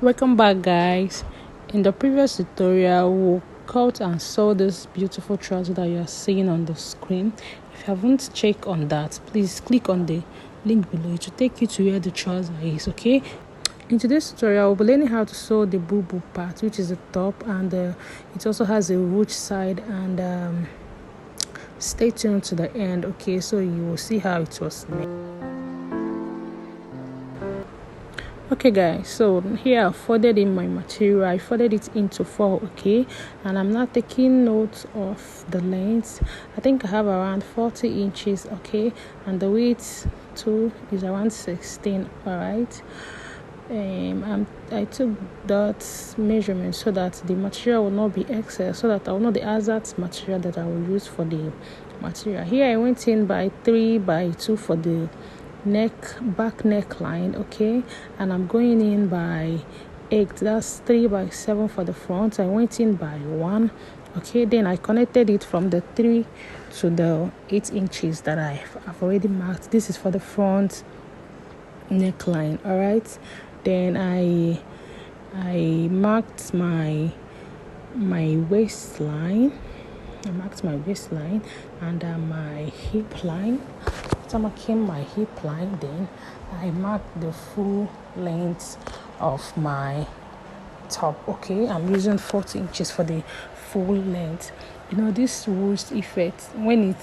Welcome back, guys. In the previous tutorial, we cut and sew this beautiful trouser that you are seeing on the screen. If you haven't checked on that, please click on the link below. It will take you to where the trouser is. Okay, in today's tutorial, we'll be learning how to sew the bubu part, which is the top, and it also has a ruched side. And stay tuned to the end. Okay, so you will see how it was made. Okay, guys, so here I folded in my material. I folded it into 4, okay, and I'm now taking note of the length. I think I have around 40 inches, okay, and the width too is around 16. All right. I took that measurement so that the material will not be excess, so that I will know the exact material that I will use for the material. Here I went in by 3 by 2 for the back neckline, okay, and I'm going in by 8. That's 3 by 7 for the front. I went in by 1, okay. Then I connected it from the 3 to the 8 inches that I've already marked. This is for the front neckline. All right. Then I marked my waistline. I marked my waistline and my hip line. After marking my hip line, then I marked the full length of my top. Okay, I'm using 40 inches for the full length. You know, this ruched effect, when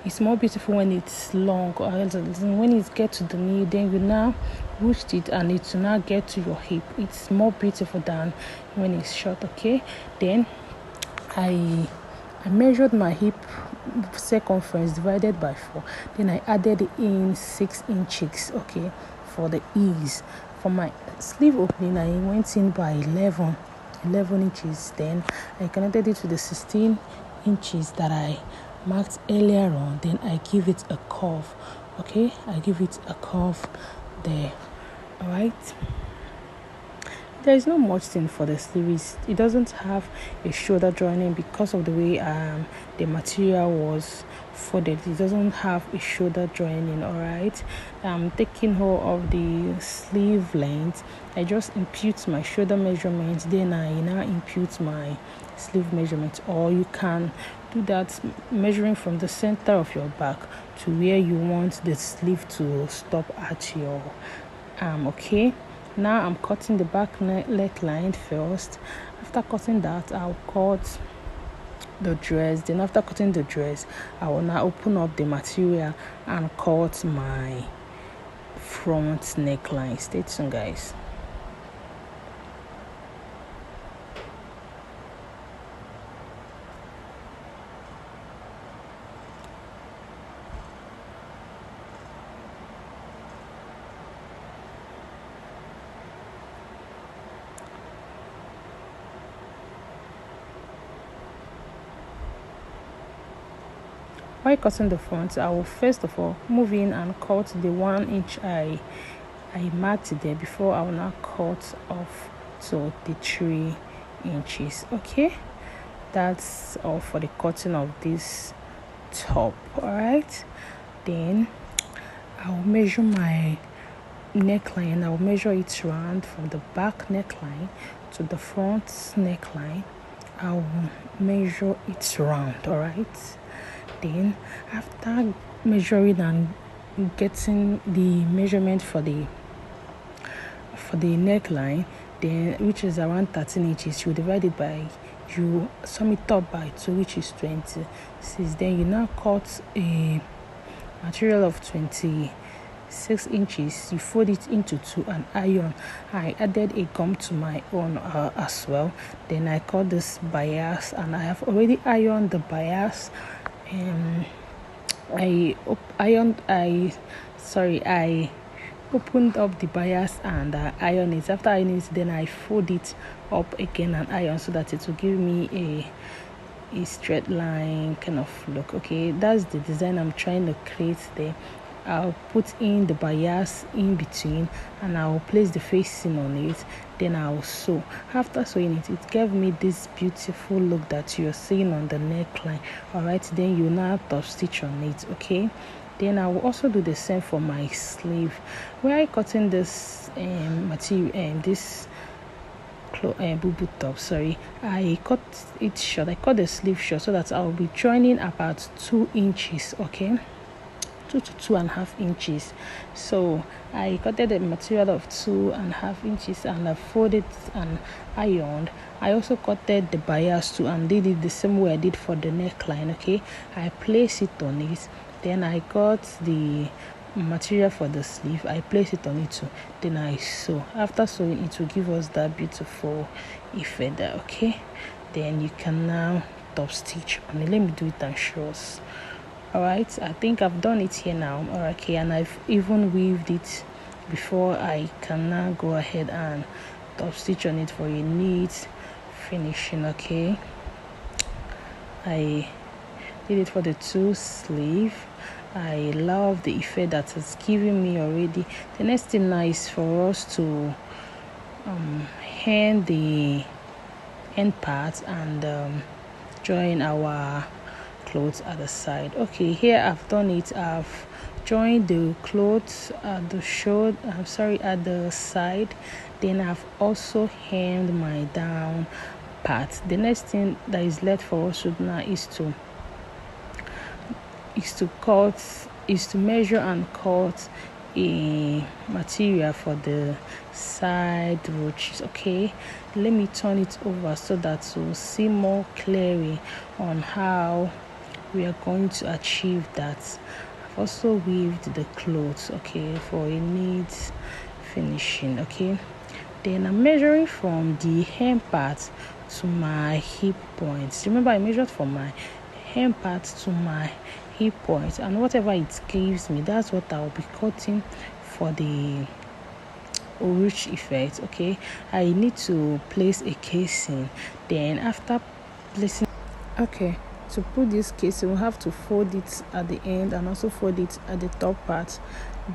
it's more beautiful when it's long, or when it gets to the knee, then you now ruched it and it will now get to your hip. It's more beautiful than when it's short. Okay, then I measured my hip circumference divided by 4. Then I added in 6 inches, okay, for the ease. For my sleeve opening, I went in by 11 inches. Then I connected it to the 16 inches that I marked earlier on. Then I give it a curve, okay. I give it a curve there. All right. There is not much thing for the sleeves. It doesn't have a shoulder joining because of the way the material was folded. It doesn't have a shoulder joining. All right. Taking hold of the sleeve length, I just impute my shoulder measurement. Then I now impute my sleeve measurement. Or you can do that measuring from the center of your back to where you want the sleeve to stop at your arm. Okay. Now I'm cutting the back neckline first. After cutting that, I'll cut the dress. Then after cutting the dress, I will now open up the material and cut my front neckline. Stay tuned, guys. While cutting the front, I will first of all move in and cut the 1 inch I marked there before I will now cut off to the 3 inches. Okay, that's all for the cutting of this top. All right, then I will measure my neckline. I will measure it round from the back neckline to the front neckline. I will measure it round. All right. Then after measuring and getting the measurement for the neckline, then which is around 13 inches, you divide it by, you sum it up by 2, which is 26. Then you now cut a material of 26 inches. You fold it into 2 and iron. I added a gum to my own as well. Then I cut this bias, and I have already ironed the bias. I opened up the bias and iron it. After ironing it, then I fold it up again and iron, so that it will give me a straight line kind of look. Okay, that's the design I'm trying to create there. I'll put in the bias in between and I'll place the facing on it. Then I'll sew. After sewing it, it gave me this beautiful look that you're seeing on the neckline. All right, then you now top stitch on it. Okay, then I will also do the same for my sleeve. Where I cutting this material and this bubu top. Sorry, I cut it short. I cut the sleeve short so that I'll be joining about 2 inches. Okay, 2 to 2.5 inches. So I cutted the material of 2.5 inches and I folded and ironed. I also cutted the bias too and did it the same way I did for the neckline. Okay, I placed it on it, then I got the material for the sleeve, I place it on it too, then I sew. After sewing, it will give us that beautiful effect there. Okay, then you can now top stitch on it. Let me do it and show us. All right, I think I've done it here now. All right, okay, and I've even weaved it before. I can now go ahead and top stitch on it for a neat finishing. Okay, I did it for the 2 sleeve. I love the effect that it's giving me already. The next thing now is for us to hem the end part and join our clothes at the side. Okay, here I've done it. I've joined the clothes at the at the side. Then I've also hemmed my down part. The next thing that is left for us now is to measure and cut a material for the side ruches. Okay, let me turn it over so that you'll see more clearly on how we are going to achieve that. I've also weaved the clothes, okay, for a neat finishing. Okay, then I'm measuring from the hem part to my hip points. Remember, I measured from my hem part to my hip point, and whatever it gives me, that's what I'll be cutting for the ruched effect. Okay, I need to place a casing. Then after placing, okay, to put this casing, we'll have to fold it at the end and also fold it at the top part.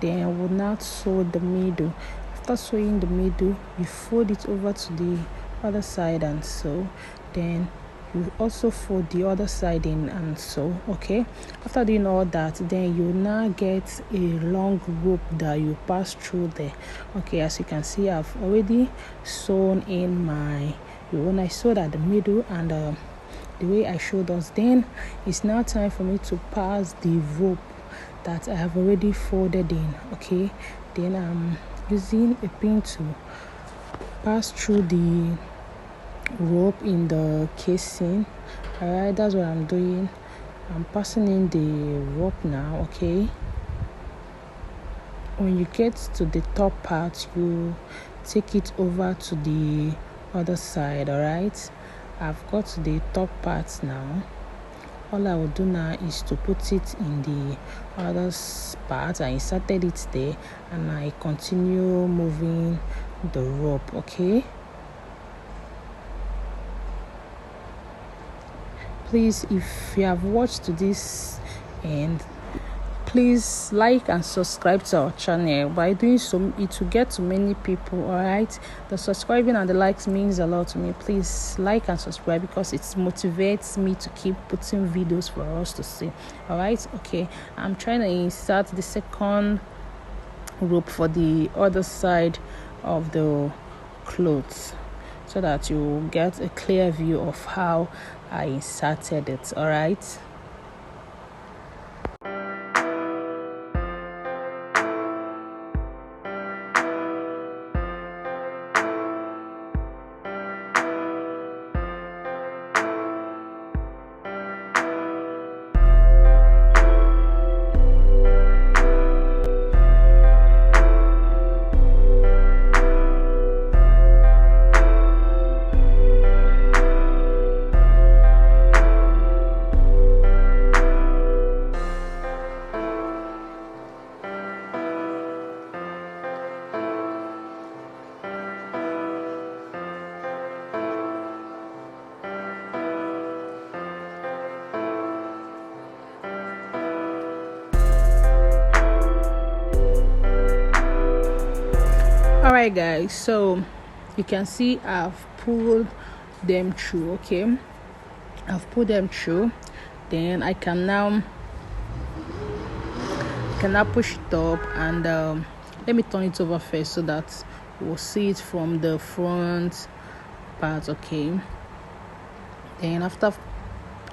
Then we'll now sew the middle. After sewing the middle, you fold it over to the other side and sew. Then you also fold the other side in and sew. Okay, after doing all that, then you now get a long rope that you pass through there. Okay, as you can see, I've already sewn in when I sewed at the middle and the way I showed us, then it's now time for me to pass the rope that I have already folded in. Okay, then I'm using a pin to pass through the rope in the casing. All right, that's what I'm doing. I'm passing in the rope now. Okay, when you get to the top part, you take it over to the other side. All right, I've got to the top part now. All I will do now is to put it in the other part. I inserted it there and I continue moving the rope. Okay, please, if you have watched to this end, please like and subscribe to our channel. By doing so, it will get to many people. All right, the subscribing and the likes means a lot to me. Please like and subscribe because it motivates me to keep putting videos for us to see. All right, okay, I'm trying to insert the second rope for the other side of the clothes so that you get a clear view of how I inserted it. All right. All right, guys, so you can see I've pulled them through. Okay, I've pulled them through. Then I can now push it up and let me turn it over first so that we'll see it from the front part. Okay, then after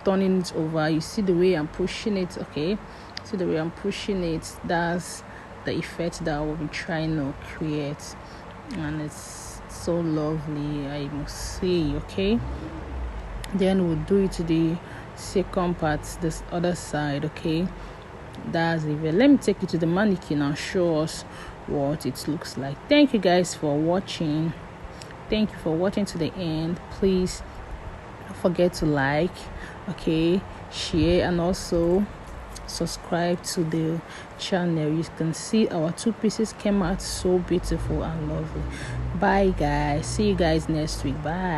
turning it over, you see the way I'm pushing it. Okay, see the way I'm pushing it. That's the effect that I will be trying to create, and it's so lovely, I must say. Okay, then we'll do it to the second part, this other side. Okay, that's it. Let me take you to the mannequin and show us what it looks like. Thank you guys for watching. Thank you for watching to the end. Please don't forget to like, okay, share, and also subscribe to the channel. You can see our two pieces came out so beautiful and lovely. Bye guys, see you guys next week. Bye.